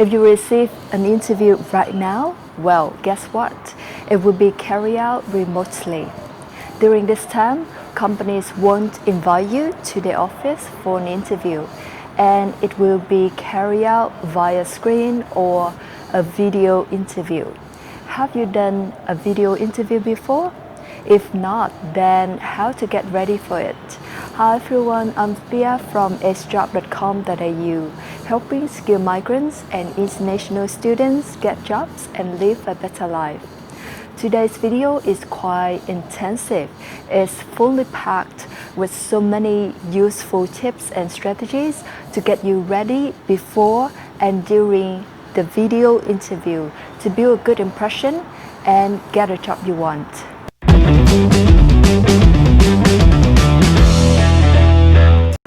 If you receive an interview right now, well, guess what? It will be carried out remotely. During this time, companies won't invite you to the office for an interview, and it will be carried out via screen or a video interview. Have you done a video interview before? If not, then how to get ready for it? Hi everyone, I'm Thea from acejob.com.au, helping skilled migrants and international students get jobs and live a better life. Today's video is quite intensive. It's fully packed with so many useful tips and strategies to get you ready before and during the video interview to build a good impression and get a job you want.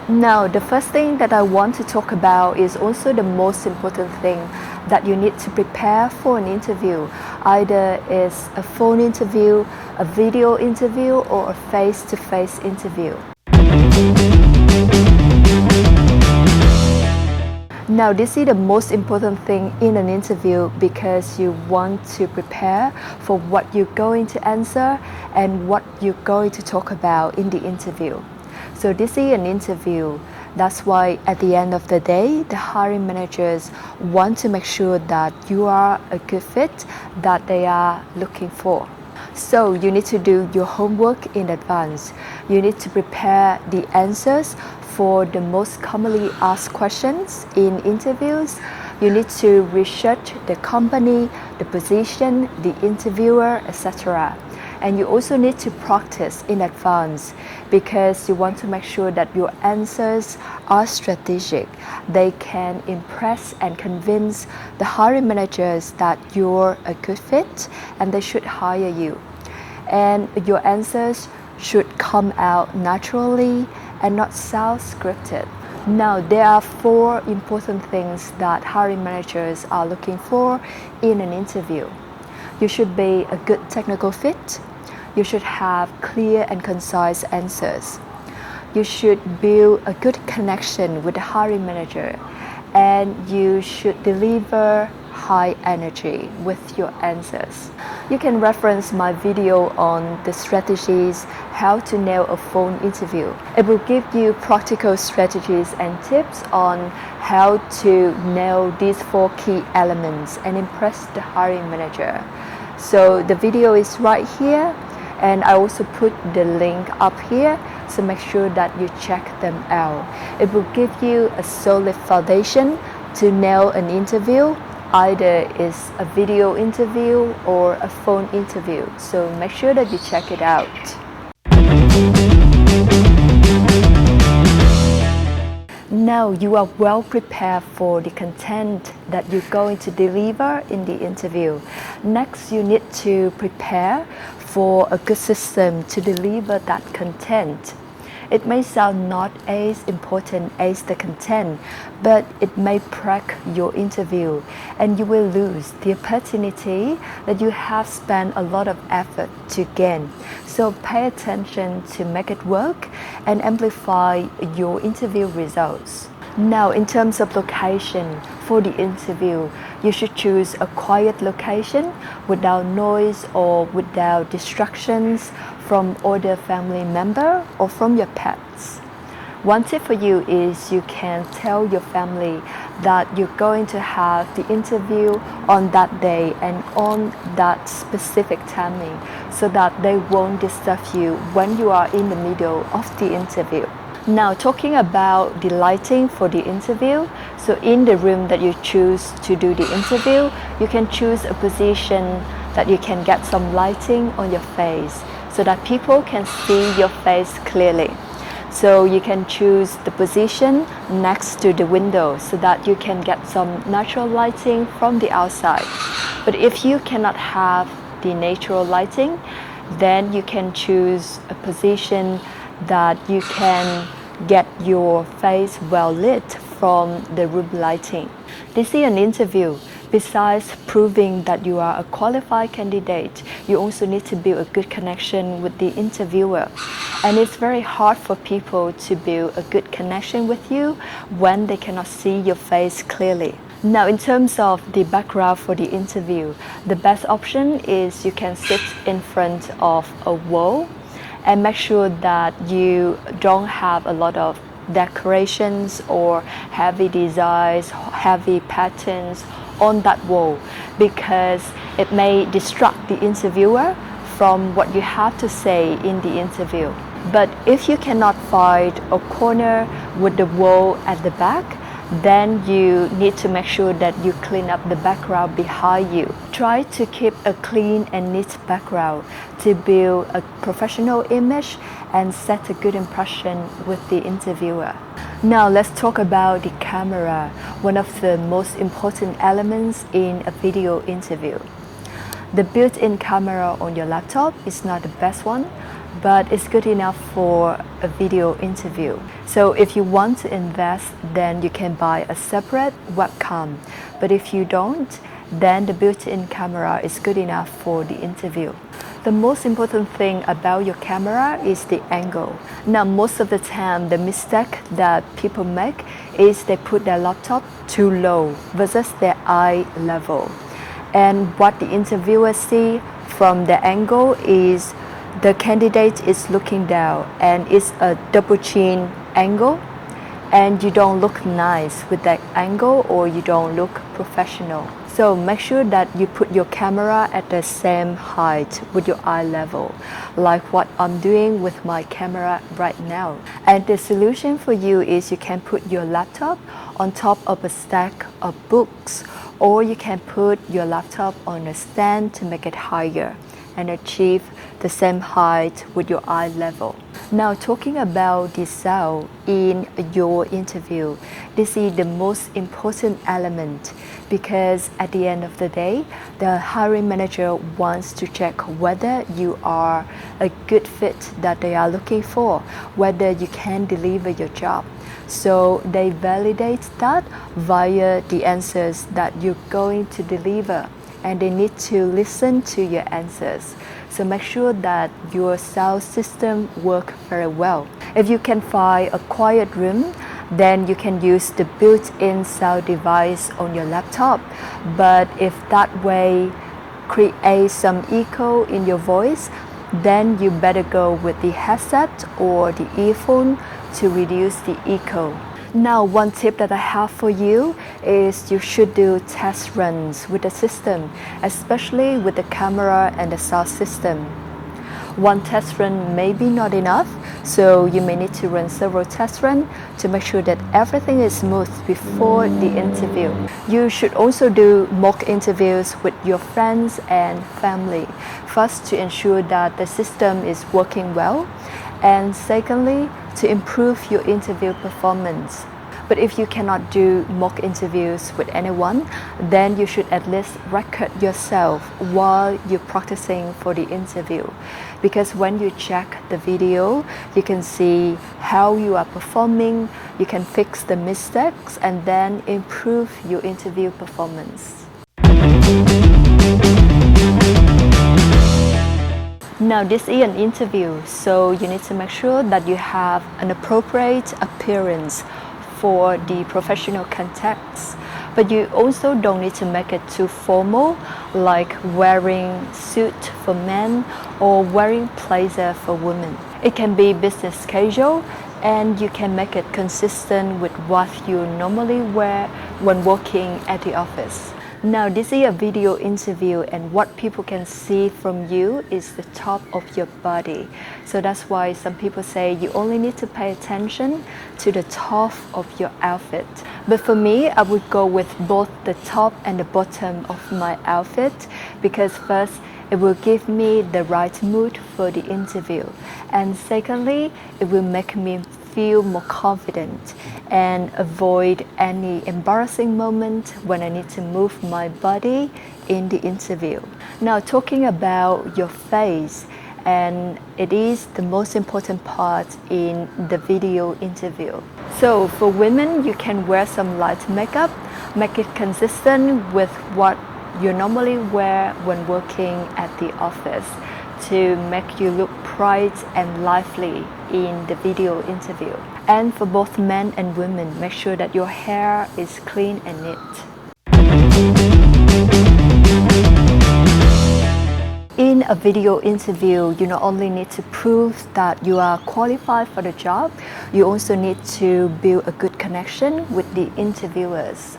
Now, the first thing that I want to talk about is also the most important thing that you need to prepare for an interview. Either it's a phone interview, a video interview, or a face-to-face interview. Now, this is the most important thing in an interview because you want to prepare for what you're going to answer and what you're going to talk about in the interview. So this is an interview. That's why at the end of the day, the hiring managers want to make sure that you are a good fit that they are looking for. So you need to do your homework in advance. You need to prepare the answers for the most commonly asked questions in interviews. You need to research the company, the position, the interviewer, etc. And you also need to practice in advance because you want to make sure that your answers are strategic. They can impress and convince the hiring managers that you're a good fit and they should hire you. And your answers should come out naturally and not sound scripted. Now, there are 4 important things that hiring managers are looking for in an interview. You should be a good technical fit. You should have clear and concise answers. You should build a good connection with the hiring manager, and you should deliver high energy with your answers. You can reference my video on the strategies how to nail a phone interview. It will give you practical strategies and tips on how to nail these 4 key elements and impress the hiring manager. So the video is right here, and I also put the link up here, so make sure that you check them out. It will give you a solid foundation to nail an interview. Either it's a video interview or a phone interview, so make sure that you check it out. Now you are well prepared for the content that you're going to deliver in the interview. Next, you need to prepare for a good system to deliver that content. It may sound not as important as the content, but it may wreck your interview and you will lose the opportunity that you have spent a lot of effort to gain. So pay attention to make it work and amplify your interview results. Now, in terms of location for the interview, you should choose a quiet location without noise or without distractions from other family members or from your pets. One tip for you is you can tell your family that you're going to have the interview on that day and on that specific timing so that they won't disturb you when you are in the middle of the interview. Now, talking about the lighting for the interview, so in the room that you choose to do the interview, you can choose a position that you can get some lighting on your face so that people can see your face clearly. So you can choose the position next to the window so that you can get some natural lighting from the outside. But if you cannot have the natural lighting, then you can choose a position that you can get your face well lit from the room lighting. This is an interview. Besides proving that you are a qualified candidate, you also need to build a good connection with the interviewer. And it's very hard for people to build a good connection with you when they cannot see your face clearly. Now, in terms of the background for the interview, the best option is you can sit in front of a wall and make sure that you don't have a lot of decorations or heavy designs, heavy patterns on that wall, because it may distract the interviewer from what you have to say in the interview. But if you cannot find a corner with the wall at the back, then you need to make sure that you clean up the background behind you. Try to keep a clean and neat background to build a professional image and set a good impression with the interviewer. Now let's talk about the camera, one of the most important elements in a video interview. The built-in camera on your laptop is not the best one, but it's good enough for a video interview. So if you want to invest, then you can buy a separate webcam. But if you don't, then the built-in camera is good enough for the interview. The most important thing about your camera is the angle. Now, most of the time, the mistake that people make is they put their laptop too low versus their eye level. And what the interviewer see from the angle is the candidate is looking down and it's a double chin angle, and you don't look nice with that angle, or you don't look professional. So make sure that you put your camera at the same height with your eye level, like what I'm doing with my camera right now. And the solution for you is you can put your laptop on top of a stack of books, or you can put your laptop on a stand to make it higher and achieve the same height with your eye level. Now, talking about the sound in your interview, this is the most important element, because at the end of the day, the hiring manager wants to check whether you are a good fit that they are looking for, whether you can deliver your job. So they validate that via the answers that you're going to deliver, and they need to listen to your answers. So make sure that your sound system works very well. If you can find a quiet room, then you can use the built-in sound device on your laptop. But if that way creates some echo in your voice, then you better go with the headset or the earphone to reduce the echo. Now, one tip that I have for you is you should do test runs with the system, especially with the camera and the sound system. One test run may be not enough, so you may need to run several test runs to make sure that everything is smooth before the interview. You should also do mock interviews with your friends and family, first to ensure that the system is working well, and secondly, to improve your interview performance. But if you cannot do mock interviews with anyone, then you should at least record yourself while you're practicing for the interview. Because when you check the video, you can see how you are performing, you can fix the mistakes, and then improve your interview performance. Now, this is an interview, so you need to make sure that you have an appropriate appearance for the professional context. But you also don't need to make it too formal, like wearing suit for men or wearing blazer for women. It can be business casual, and you can make it consistent with what you normally wear when working at the office. Now, this is a video interview, and what people can see from you is the top of your body. So that's why some people say you only need to pay attention to the top of your outfit. But for me, I would go with both the top and the bottom of my outfit, because first, it will give me the right mood for the interview. And secondly, it will make me feel more confident and avoid any embarrassing moment when I need to move my body in the interview. Now, talking about your face, and it is the most important part in the video interview. So for women, you can wear some light makeup, make it consistent with what you normally wear when working at the office, to make you look bright and lively in the video interview. And for both men and women, make sure that your hair is clean and neat. In a video interview, you not only need to prove that you are qualified for the job, you also need to build a good connection with the interviewers.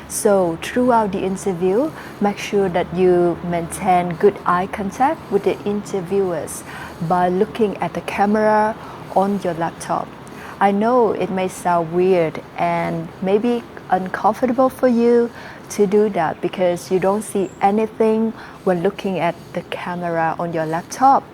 So throughout the interview, make sure that you maintain good eye contact with the interviewers by looking at the camera on your laptop. I know it may sound weird and maybe uncomfortable for you to do that because you don't see anything when looking at the camera on your laptop.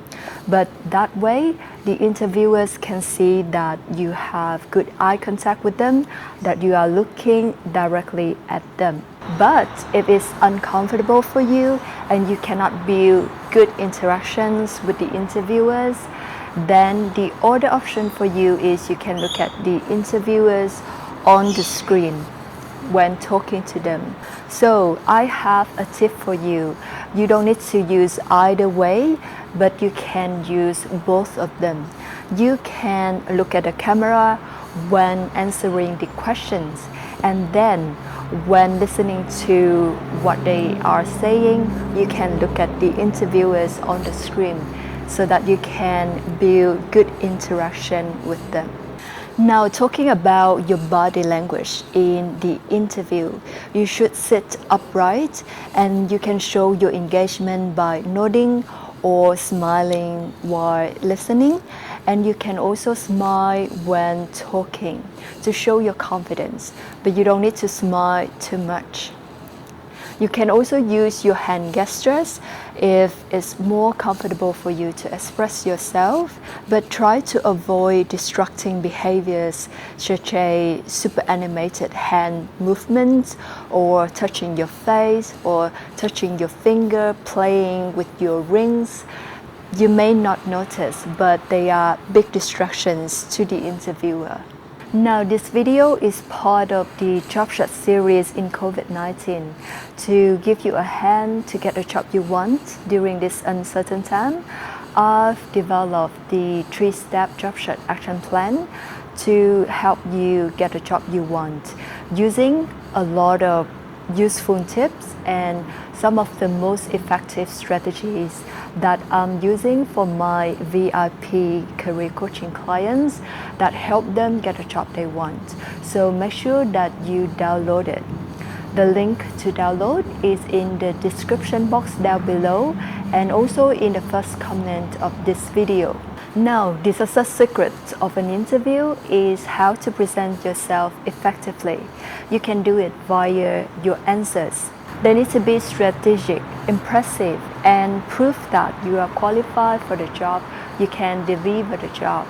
But that way, the interviewers can see that you have good eye contact with them, that you are looking directly at them. But if it's uncomfortable for you and you cannot build good interactions with the interviewers, then the other option for you is you can look at the interviewers on the screen when talking to them. So I have a tip for you. You don't need to use either way, but you can use both of them. You can look at the camera when answering the questions, and then when listening to what they are saying, you can look at the interviewers on the screen so that you can build good interaction with them. Now, talking about your body language in the interview, you should sit upright and you can show your engagement by nodding or smiling while listening. And you can also smile when talking to show your confidence, but you don't need to smile too much. You can also use your hand gestures if it's more comfortable for you to express yourself, but try to avoid distracting behaviors such as super animated hand movements or touching your face or touching your finger, playing with your rings. You may not notice, but they are big distractions to the interviewer. Now, this video is part of the Job Shot series in COVID-19 to give you a hand to get a job you want during this uncertain time. I've developed the 3-step Job Shot action plan to help you get a job you want using a lot of useful tips and some of the most effective strategies that I'm using for my VIP career coaching clients that help them get a job they want. So make sure that you download it. The link to download is in the description box down below and also in the first comment of this video. Now, the success secret of an interview is how to present yourself effectively. You can do it via your answers. They need to be strategic, impressive, and prove that you are qualified for the job, you can deliver the job.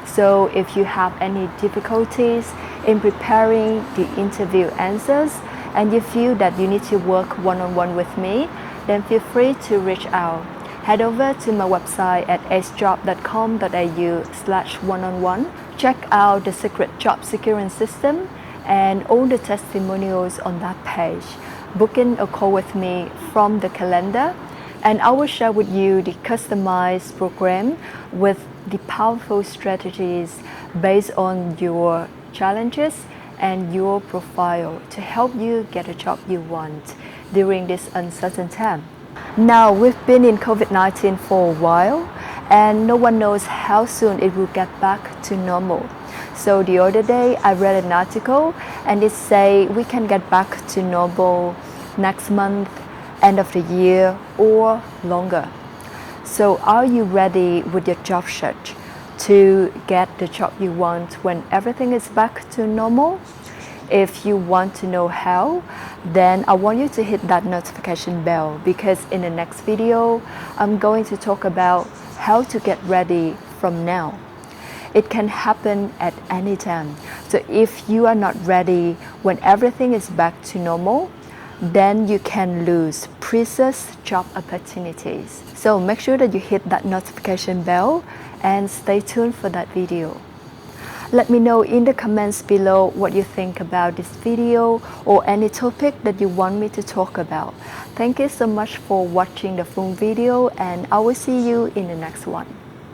So if you have any difficulties in preparing the interview answers and you feel that you need to work one-on-one with me, then feel free to reach out. Head over to my website at acejob.com.au/one-on-one. Check out the secret job securing system and all the testimonials on that page. Book in a call with me from the calendar, and I will share with you the customized program with the powerful strategies based on your challenges and your profile to help you get a job you want during this uncertain time. Now, we've been in COVID-19 for a while, and no one knows how soon it will get back to normal. So the other day, I read an article and it say we can get back to normal next month, end of the year, or longer. So are you ready with your job search to get the job you want when everything is back to normal? If you want to know how, then I want you to hit that notification bell because in the next video, I'm going to talk about how to get ready from now. It can happen at any time. So if you are not ready when everything is back to normal, then you can lose precious job opportunities. So make sure that you hit that notification bell and stay tuned for that video. Let me know in the comments below what you think about this video or any topic that you want me to talk about. Thank you so much for watching the full video, and I will see you in the next one.